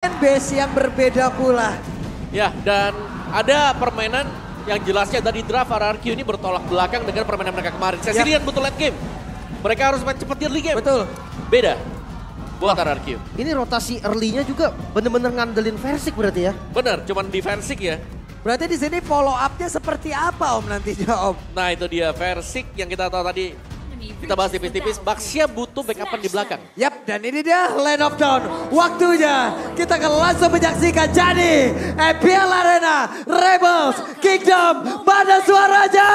Base yang berbeda pula. Ya, dan ada permainan yang jelasnya dari draft RRQ ini bertolak belakang dengan permainan mereka kemarin. Sesirian butuh late game. Mereka harus main cepat di early game. Betul. Beda buat RRQ. Ini rotasi early-nya juga bener-bener ngandelin Versik berarti ya? Bener, cuman defensif ya. Berarti di sini follow up-nya seperti apa Om nantinya Om? Nah itu dia Versik yang kita tahu tadi. Kita bahas tipis-tipis, Baxia butuh backupan di belakang. Yap, dan ini dia Land of Dawn. Waktunya kita akan langsung menyaksikan jadi EPL Arena Rebels Kingdom. Mana suaranya?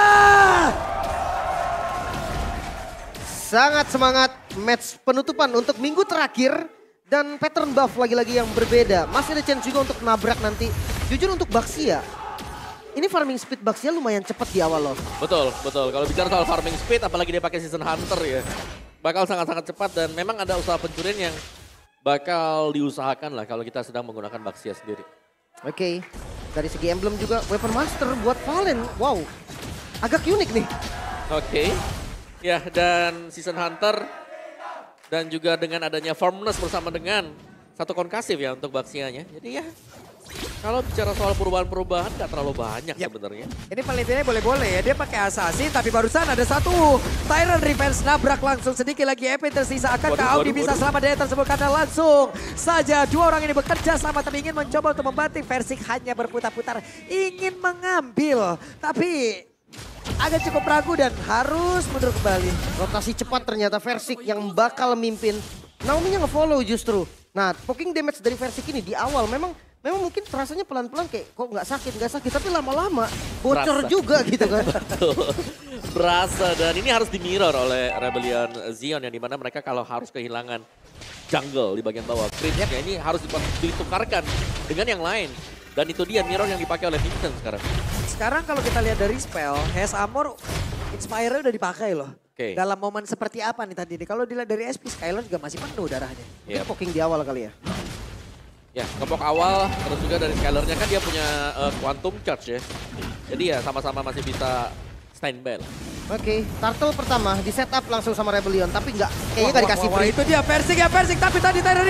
Sangat semangat match penutupan untuk minggu terakhir. Dan pattern buff lagi-lagi yang berbeda. Masih ada chance juga untuk nabrak nanti. Jujur untuk Baxia, ini farming speed Baxia lumayan cepat di awal loh. Betul, betul. Kalau bicara soal farming speed, apalagi dia pakai Season Hunter ya. Bakal sangat-sangat cepat dan memang ada usaha pencurian yang bakal diusahakan lah kalau kita sedang menggunakan Baxia sendiri. Oke, dari segi emblem juga Weapon Master buat Valen. Wow, agak unik nih. Oke. Ya, dan Season Hunter dan juga dengan adanya Firmness bersama dengan satu konkasif ya untuk Baxianya. Jadi ya, kalau bicara soal perubahan-perubahan nggak terlalu banyak sebenarnya. Ini penelitiannya boleh-boleh ya, dia pakai assassin tapi barusan ada satu Tyrant Revenge nabrak langsung sedikit lagi EP tersisa. Akankah Audi bisa selamat dari tersebut karena langsung saja dua orang ini bekerja sama tapi ingin mencoba untuk membanting. Versik hanya berputar-putar ingin mengambil tapi agak cukup ragu dan harus mundur kembali. Rotasi cepat ternyata Versik yang bakal mimpin. Naomi-nya nge-follow justru. Nah, poking damage dari Versik ini di awal memang mungkin rasanya pelan-pelan kayak kok nggak sakit, tapi lama-lama bocor juga gitu kan. Berasa dan ini harus di-mirror oleh Rebellion Zion yang dimana mereka kalau harus kehilangan jungle di bagian bawah. Creepnya ini harus ditukarkan dengan yang lain. Dan itu dia mirror yang dipakai oleh Vincent sekarang. Sekarang kalau kita lihat dari spell, Hes Amor Inspire udah dipakai loh. Oke. Dalam momen seperti apa nih tadi? Kalau dilihat dari SP, Skylar juga masih penuh darahnya. Ini poking di awal kali ya. Ya, kepok awal, terus juga dari Skylarnya kan dia punya Quantum Charge ya. Jadi ya sama-sama masih bisa standby lah. Oke, turtle pertama di setup langsung sama Rebellion, tapi kayaknya nggak dikasih free. Itu dia Versik, tapi tadi Tyrant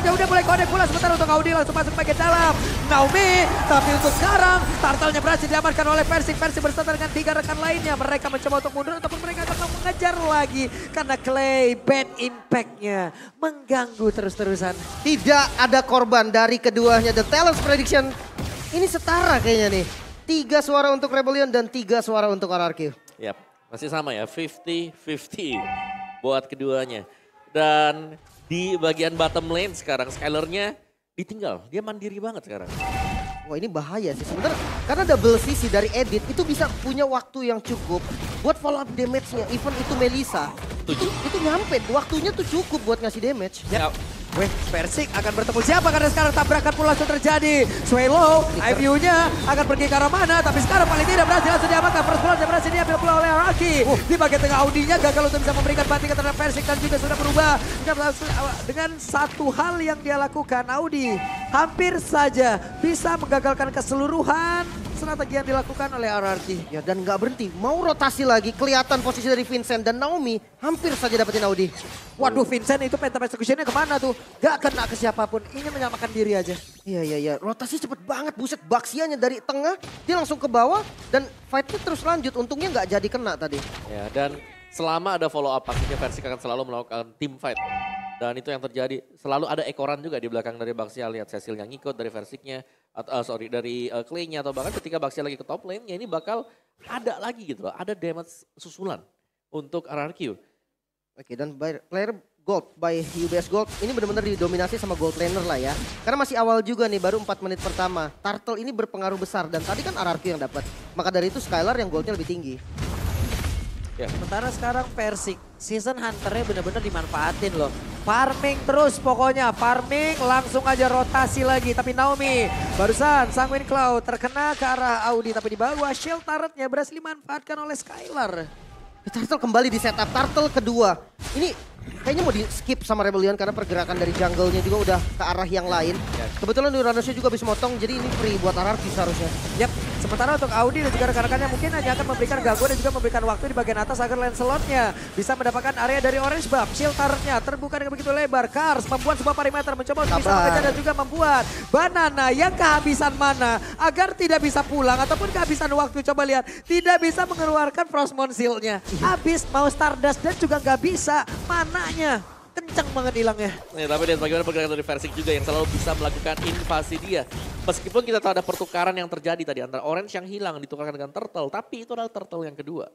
udah mulai connect pula sebentar untuk Audi langsung masuk bagian dalam. Naomi, tapi untuk sekarang turtle-nya berhasil diamankan oleh Versik bersama dengan 3 rekan lainnya. Mereka mencoba untuk mundur ataupun mereka akan mengejar lagi karena Clay bad impact-nya mengganggu terus-terusan. Tidak ada korban dari keduanya. The Talents Prediction ini setara kayaknya nih. 3 suara untuk Rebellion dan 3 suara untuk RRQ. Yap, masih sama ya, 50-50 buat keduanya. Dan di bagian bottom lane sekarang Skylarnya ditinggal, dia mandiri banget sekarang. Wah ini bahaya sih sebenarnya, karena double CC dari Edit itu bisa punya waktu yang cukup buat follow up damage-nya. Even itu Melissa, itu nyampe, waktunya tuh cukup buat ngasih damage. Ya. Weh, Versik akan bertemu siapa karena sekarang tabrakan pula langsung terjadi. Swallow, IVU-nya akan pergi ke arah mana, tapi sekarang paling tidak berhasil langsung diamankan. First blood berhasil diambil pula oleh Araki. Di bagian tengah Audinya gagal untuk bisa memberikan bantingan terhadap Versik dan juga sudah berubah. Dengan satu hal yang dia lakukan, Audi hampir saja bisa menggagalkan keseluruhan strategi yang dilakukan oleh RRQ. Ya dan nggak berhenti, mau rotasi lagi, kelihatan posisi dari Vincent dan Naomi hampir saja dapetin Audi. Waduh, Vincent itu phantom execution-nya kemana tuh? Gak kena ke siapapun, ingin menyelamatkan diri aja. Iya, rotasi cepet banget, buset. Baxianya dari tengah, dia langsung ke bawah dan fight-nya terus lanjut. Untungnya nggak jadi kena tadi. Ya, dan selama ada follow up pastinya Versik akan selalu melakukan team fight. Dan itu yang terjadi, selalu ada ekoran juga di belakang dari Baxia. Lihat Cecil yang ngikut dari Versiknya, dari Clay-nya atau bahkan ketika Baxia lagi ke top lane, ya ini bakal ada lagi gitu loh, ada damage susulan untuk RRQ. Oke, dan player Gold by UBS Gold ini benar-benar didominasi sama Gold Laner lah ya. Karena masih awal juga nih, baru 4 menit pertama. Turtle ini berpengaruh besar dan tadi kan RRQ yang dapat. Maka dari itu Skylar yang goldnya lebih tinggi. Ya. Sementara sekarang Versik, Season Hunter-nya benar-benar dimanfaatin loh. Farming terus pokoknya, farming langsung aja rotasi lagi. Tapi Naomi barusan Sanguine Cloud terkena ke arah Audi tapi di bawah shield turret-nya berhasil dimanfaatkan oleh Skylar. Turtle kembali di setup, Turtle kedua. Ini kayaknya mau di skip sama Rebellion karena pergerakan dari jungle-nya juga udah ke arah yang lain. Kebetulan Uranusnya juga bisa motong, jadi ini free buat RRQ seharusnya. Yap, Sementara untuk Audi dan juga rekan-rekannya mungkin hanya akan memberikan gangguan dan juga memberikan waktu di bagian atas agar Lancelotnya bisa mendapatkan area dari Orange Buff. Shield turretnya terbuka dengan begitu lebar. Cars membuat sebuah perimeter mencoba untuk bisa mengejar dan juga membuat Banana yang kehabisan mana agar tidak bisa pulang ataupun kehabisan waktu. Coba lihat, tidak bisa mengeluarkan Frostmourne Shield-nya. Habis mau Stardust dan juga nggak bisa mananya. Kencang banget hilangnya. Ya, tapi lihat bagaimana pergerakan dari Versik juga yang selalu bisa melakukan invasi dia. Meskipun kita tahu ada pertukaran yang terjadi tadi antara Orange yang hilang ditukarkan dengan Turtle. Tapi itu adalah Turtle yang kedua.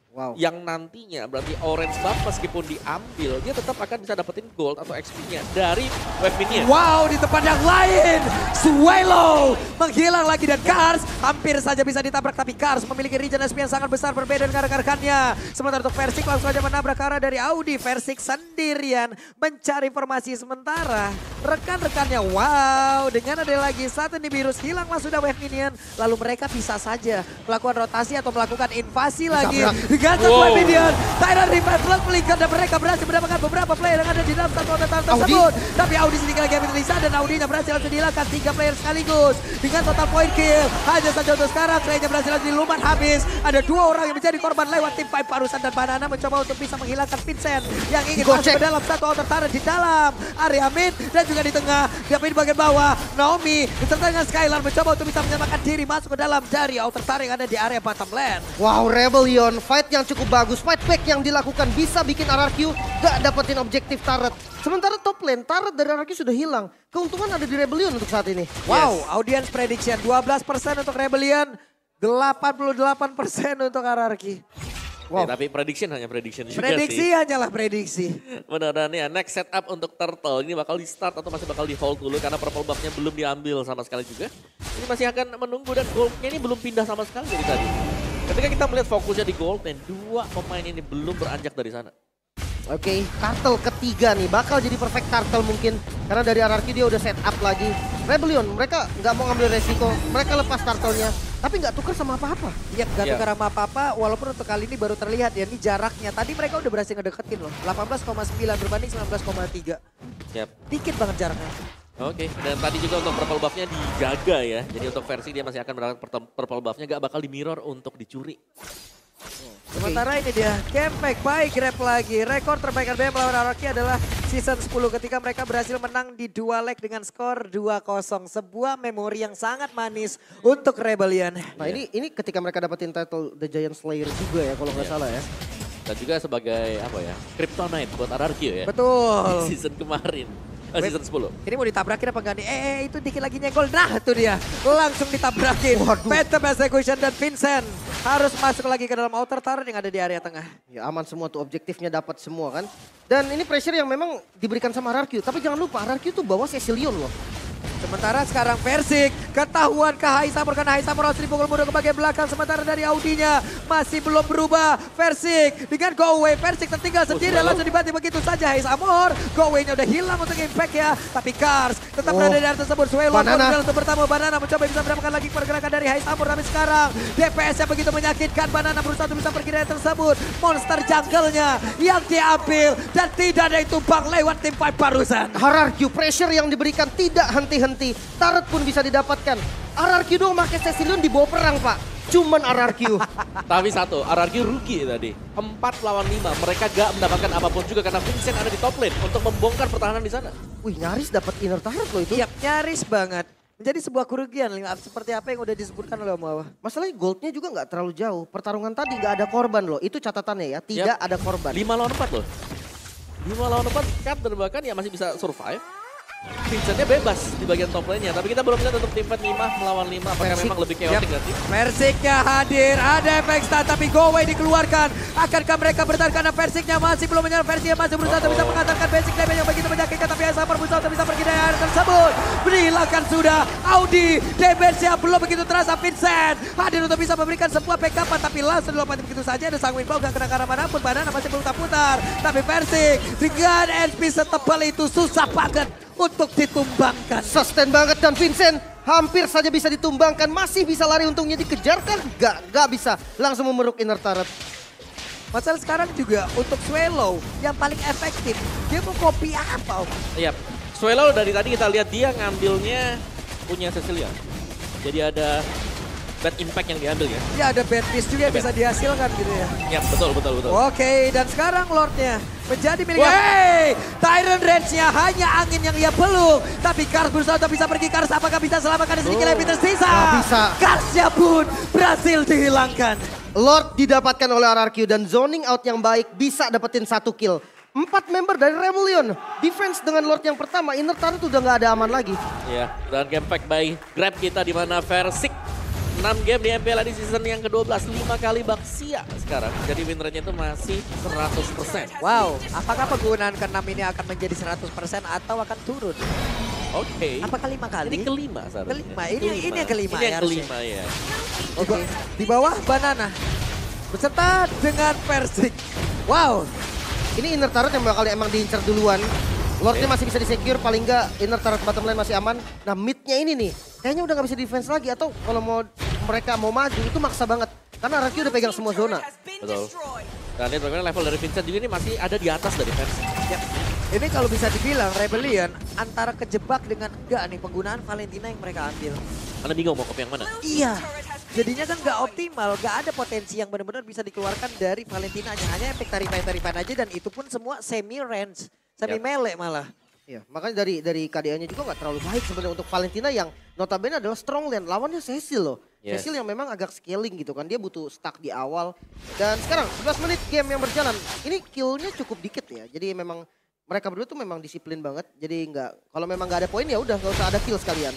Wow. Yang nantinya berarti Orange Buff meskipun diambil, dia tetap akan bisa dapetin gold atau XP-nya dari Wave Minion. Wow, di tempat yang lain, Swallow menghilang lagi dan Cars hampir saja bisa ditabrak. Tapi Cars memiliki regen SP yang sangat besar berbeda dengan rekan-rekannya. Sementara untuk Versik langsung saja menabrak ke arah dari Audi. Versik sendirian mencari informasi sementara. Rekan-rekannya, wow, dengan ada lagi satu Nibiru's hilanglah sudah Wave Minion. Lalu mereka bisa saja melakukan rotasi atau melakukan invasi lagi. Gantung Wave Minion, Tyrant Revive Blood melingkar dan mereka berhasil mendapatkan beberapa player yang ada di dalam satu total tersebut. Tapi Audi sedikit lagi ambil Lisa dan Audinya berhasil langsung dihilangkan 3 player sekaligus. Dengan total point kill, hanya saja untuk sekarang Clay-nya berhasil langsung dilumat habis. Ada 2 orang yang menjadi korban lewat tim Five Parusan dan Banana mencoba untuk bisa menghilangkan Vincent yang ingin masuk ke dalam satu outer turret di dalam area mid dan juga di tengah. Tapi di bagian bawah, Naomi beserta dengan Skylar mencoba untuk bisa menyelamatkan diri masuk ke dalam dari outer turret yang ada di area bottom lane. Wow, Rebellion, fight yang cukup bagus. Fight back yang dilakukan bisa bikin RRQ gak dapetin objektif turret. Sementara top lane, turret dari RRQ sudah hilang. Keuntungan ada di Rebellion untuk saat ini. Wow, audience prediction 12% untuk Rebellion, 88% untuk RRQ. Wow. Tapi prediction hanya prediction juga prediksi sih. hanyalah prediksi. Beneran ya, next setup untuk Turtle ini bakal di start atau masih bakal di hold dulu karena purple buff-nya belum diambil sama sekali juga. Ini masih akan menunggu dan gold-nya ini belum pindah sama sekali dari tadi. Ketika kita melihat fokusnya di gold lane, 2 pemain ini belum beranjak dari sana. Oke, turtle ketiga nih bakal jadi perfect turtle mungkin karena dari RRQ dia udah set up lagi. Rebellion mereka nggak mau ngambil resiko, mereka lepas turtle-nya tapi nggak tuker sama apa-apa. Iya, nggak tuker sama apa-apa walaupun untuk kali ini baru terlihat ya ini jaraknya. Tadi mereka udah berhasil ngedeketin loh, 18,9 berbanding 19,3. Yep. Dikit banget jaraknya. Oke, dan tadi juga untuk purple buff-nya dijaga ya. Jadi untuk versi dia masih akan mendapatkan purple buff-nya gak bakal di mirror untuk dicuri. Sementara ini dia, comeback by Grab lagi. Rekor terbaik RBM melawan RRQ adalah season 10 ketika mereka berhasil menang di 2 leg dengan skor 2-0. Sebuah memori yang sangat manis untuk Rebellion. Nah ini ketika mereka dapetin title The Giant Slayer juga ya kalau nggak salah ya. Dan juga sebagai apa ya, Kryptonite buat RRQ ya. Betul. Season kemarin. Season 10. Ini mau ditabrakin apa enggak nih? Itu dikit lagi nyenggol. Nah itu dia. Langsung ditabrakin. Phantom Execution dan Vincent harus masuk lagi ke dalam outer turret yang ada di area tengah. Ya aman semua tuh, objektifnya dapat semua kan. Dan ini pressure yang memang diberikan sama RRQ. Tapi jangan lupa RRQ tuh bawa Cecilion loh. Sementara sekarang Versik ketahuan ke Haisamur karena Haisamur harus dipukul mundur ke bagian belakang. Sementara dari Audinya masih belum berubah. Versik dengan go away. Versik tertinggal sendiri langsung dibanting begitu saja Haisamur. Go away-nya udah hilang untuk impact ya. Tapi Cars tetap berada di area tersebut. Swallow untuk bertemu Banana mencoba bisa mendapatkan lagi pergerakan dari Haisamur. Tapi sekarang DPS-nya begitu menyakitkan. Banana berusaha untuk bisa pergi dari tersebut. Monster jungle-nya yang diambil dan tidak ada itu bang lewat tim Five barusan. RRQ pressure yang diberikan tidak henti-henti. Turret pun bisa didapatkan. RRQ dong pakai Cecilion dibawa perang pak. Cuman RRQ. Tapi satu, RRQ rugi tadi. 4 lawan 5. Mereka gak mendapatkan apapun juga karena Vincent ada di top lane untuk membongkar pertahanan di sana. Wih nyaris dapat inner turret loh itu. Iya nyaris banget. Menjadi sebuah kerugian seperti apa yang udah disebutkan oleh Om Wawa. Masalahnya goldnya juga nggak terlalu jauh. Pertarungan tadi nggak ada korban loh. Itu catatannya ya. Tidak ada korban. 5 lawan 4 loh. 5 lawan 4 Cat dan bahkan ya masih bisa survive. Vincentnya bebas di bagian top lane-nya. Tapi kita belum lihat untuk tim fight 5 melawan 5. Apakah memang lebih chaotic gak sih? Versiknya hadir. Ada efek stun tapi go away dikeluarkan. Akankah mereka bertahan karena Versiknya masih belum menyerang. Versiknya masih berusaha untuk bisa mengatakan basic damage yang begitu menyakitkan. Tapi Haisamur berusaha untuk bisa pergi dari area tersebut. Berhilangkan sudah. Audi damage-nya belum begitu terasa. Vincent hadir untuk bisa memberikan sebuah backupan. Tapi langsung dilompatin begitu saja. Ada sang Winbow gak kena ke arah manapun. Banana masih putar-putar. Tapi Versik dengan SP setebal itu susah banget untuk ditumbangkan. Sustain banget dan Vincent hampir saja bisa ditumbangkan. Masih bisa lari untungnya dikejar kan? Gak bisa. Langsung memeruk inner turret. Masalah sekarang juga untuk Swallow yang paling efektif. Dia mau copy apa? Iya. Swallow dari tadi kita lihat dia ngambilnya punya Cecilion. Jadi ada bad impact yang diambil ya. Ya ada bad piece juga yang bisa dihasilkan gitu ya. Ya betul. Oke, dan sekarang Lordnya menjadi milik. Hey, Tyrant range-nya hanya angin yang ia peluk. Tapi Kars berusaha untuk bisa pergi. Kars apakah bisa selamatkan sedikit lebih tersisa? Nggak bisa. Karsnya pun berhasil dihilangkan. Lord didapatkan oleh RRQ dan zoning out yang baik bisa dapetin 1 kill. 4 member dari Rebellion. Defense dengan Lord yang pertama, inner turret udah nggak ada aman lagi. Iya, dan game pack by Grab kita di mana Versik 6 game di MPL di season yang ke-12, 5 kali Baxia sekarang. Jadi win rate-nya itu masih 100%. Wow, apakah penggunaan ke-6 ini akan menjadi 100% atau akan turun? Oke. Apakah 5 kali? Ini kelima seharusnya. Kelima, ini yang kelima Ini yang ya harusnya. kelima ya. Oke, di bawah Banana. Beserta dengan Versik. Wow. Ini inner turret yang bakal emang diincar duluan. Lordnya masih bisa disecure, paling nggak inner turret bottom lane masih aman. Nah midnya ini nih, kayaknya udah nggak bisa defense lagi. Atau kalau mereka mau maju itu maksa banget. Karena RRQ udah pegang semua zona. Betul. Dan lihat bagaimana level dari Vincent juga ini masih ada di atas dari Versik. Ya. Ini kalau bisa dibilang Rebellion antara kejebak dengan enggak nih penggunaan Valentina yang mereka ambil. Anda bingung mau kopi yang mana? Iya. Jadinya kan nggak optimal, nggak ada potensi yang benar-benar bisa dikeluarkan dari Valentina. Hanya efek taripan aja dan itu pun semua semi range, semi melee malah. Iya, makanya dari KDA-nya juga nggak terlalu baik sebenarnya untuk Valentina yang notabene adalah strong lane. Lawannya Cecil loh. Yes. Cecil yang memang agak scaling gitu kan. Dia butuh stack di awal. Dan sekarang 11 menit game yang berjalan. Ini kill-nya cukup dikit ya. Jadi memang mereka berdua tuh memang disiplin banget. Jadi kalau memang nggak ada poin ya udah nggak usah ada kill sekalian.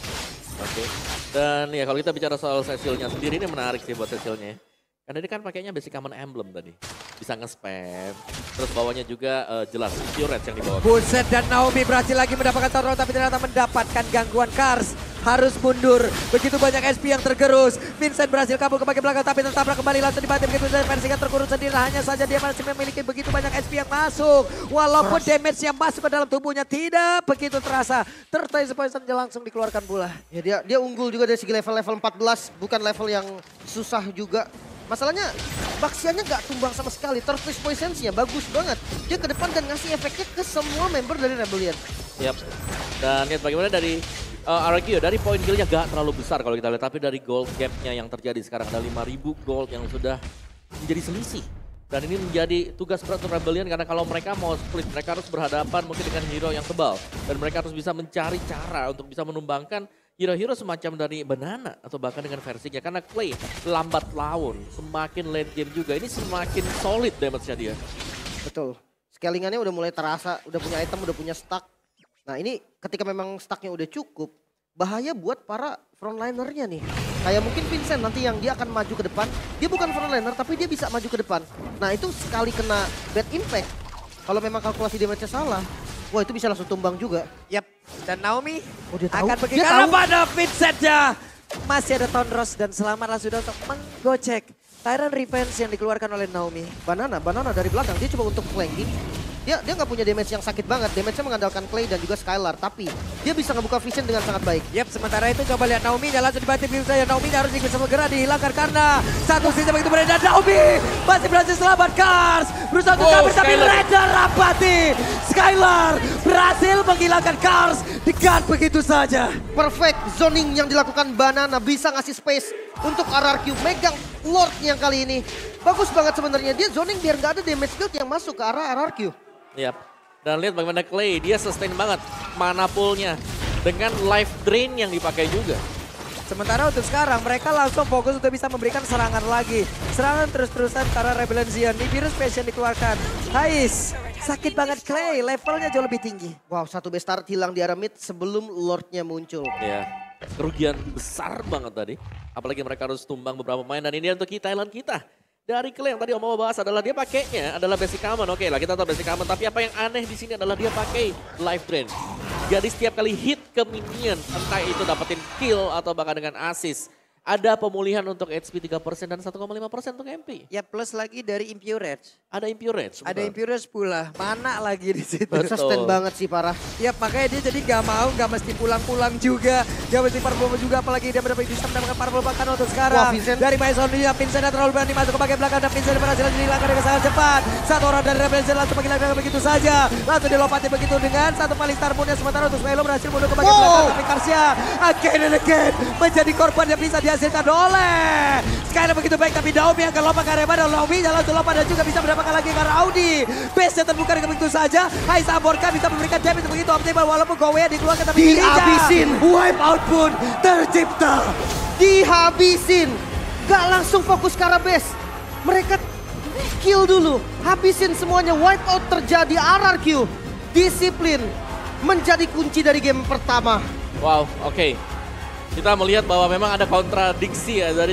Oke. Dan ya kalau kita bicara soal Cecilnya sendiri ini menarik sih buat Cecilnya. Karena ini kan pakainya basic common emblem tadi. Bisa nge-spam. Terus bawahnya juga jelas pure yang dibawa. Buset, dan Naomi berhasil lagi mendapatkan turret tapi ternyata mendapatkan gangguan Kars. Harus mundur. Begitu banyak SP yang tergerus. Vincent berhasil kabur ke bagian belakang tapi tertabrak kembali langsung dibanting. Begitu saja Versika terkurung sendiri. Hanya saja dia masih memiliki begitu banyak SP yang masuk. Walaupun damage yang masuk ke dalam tubuhnya tidak begitu terasa. Tertaise poison langsung dikeluarkan pula. Ya dia unggul juga dari segi level 14. Bukan level yang susah juga. Masalahnya Baxiannya nggak tumbang sama sekali. Turtle Poisons-nya bagus banget. Dia ke depan dan ngasih efeknya ke semua member dari Rebellion. Yap. Dan lihat bagaimana dari RRQ dari poin kill-nya gak terlalu besar kalau kita lihat. Tapi dari gold gap-nya yang terjadi sekarang ada 5.000 gold yang sudah menjadi selisih. Dan ini menjadi tugas berat untuk Rebellion karena kalau mereka mau split, mereka harus berhadapan mungkin dengan hero yang tebal. Dan mereka harus bisa mencari cara untuk bisa menumbangkan hero-hero semacam dari Banana atau bahkan dengan Versiknya. Karena Clay lambat laun, semakin late game juga. Ini semakin solid damage-nya dia. Betul. Scalingannya udah mulai terasa, udah punya item, udah punya stack. Nah ini ketika memang stacknya udah cukup, bahaya buat para frontlinernya nih. Kayak mungkin Vincent nanti yang dia akan maju ke depan. Dia bukan frontliner tapi dia bisa maju ke depan. Nah itu sekali kena bad impact, kalau memang kalkulasi damage-nya salah, wah itu bisa langsung tumbang juga. Yap, dan Naomi dia tahu. akan pergi Dia karena tahu. pada Vincent-nya. Masih ada Tonros dan selamatlah sudah untuk menggocek Tyrant Revenge yang dikeluarkan oleh Naomi. Banana dari belakang dia coba untuk flanking. Dia nggak punya damage yang sakit banget. Damage-nya mengandalkan Clay dan juga Skylar. Tapi dia bisa ngebuka vision dengan sangat baik. Yap, sementara itu coba lihat Naomi langsung dibanting begitu saja. Naomi harus bisa segera dihilangkan karena satu sisi begitu beredar. Naomi masih berhasil selamat. Kars berusaha untuk kabur tapi Raider rapati. Skylar berhasil menghilangkan Kars. Dekat begitu saja. Perfect zoning yang dilakukan Banana bisa ngasih space untuk RRQ megang Lord yang kali ini. Bagus banget sebenarnya, dia zoning biar nggak ada damage build yang masuk ke arah RRQ. Yap. Dan lihat bagaimana Clay, dia sustain banget mana poolnya dengan life drain yang dipakai juga. Sementara untuk sekarang mereka langsung fokus untuk bisa memberikan serangan lagi. Serangan terus-terusan karena Rebellion Zion. Di virus passion dikeluarkan. Hais, sakit banget Clay, levelnya jauh lebih tinggi. Wow, satu base turret hilang di arah mid sebelum Lordnya muncul. Ya, kerugian besar banget tadi. Apalagi mereka harus tumbang beberapa pemain dan ini untuk Thailand kita. Dari Clay yang tadi Om mau bahas adalah dia pakainya adalah basic common. Oke lah kita tahu basic common, tapi apa yang aneh di sini adalah dia pakai life drain. Jadi setiap kali hit ke minion, entah itu dapetin kill atau bahkan dengan assist, ada pemulihan untuk HP 3% dan 1,5% untuk MP. Ya plus lagi dari Impure Edge. Ada Impure Edge. Ada Impure Edge pula, mana lagi di situ. Sustain banget sih parah. Yap, makanya dia jadi gak mesti pulang-pulang juga. Dia mesti parfum juga, apalagi dia bisa mendapatkan parfum bahkan untuk sekarang. Wah, dari Maisonnya, Vincent terlalu berani masuk ke bagian belakang dan Vincent berhasil dihilangkan dengan sangat cepat. Satu orang dari Rebellion langsung menghilangkan begitu saja. Langsung dilopati begitu dengan satu paling star punya sementara untuk Swelo berhasil mundur ke bagian belakang. Tapi Karsia again and again menjadi korban yang bisa dihasilkan dihasilkan oleh Skyler begitu baik, tapi Daomi akan lompat ke area mana. Daomi langsung lompat dan juga bisa mendapatkan lagi karena Audi. Base-nya terbuka dengan begitu saja. Hai Saborka bisa memberikan damage begitu optimal walaupun Gowe dikeluarkan tapi dihabisin. Wipe out pun tercipta. Dihabisin. Gak langsung fokus ke arah base. Mereka kill dulu. Habisin semuanya. Wipe out terjadi. RRQ. Disiplin menjadi kunci dari game pertama. Wow, oke. Kita melihat bahwa memang ada kontradiksi ya dari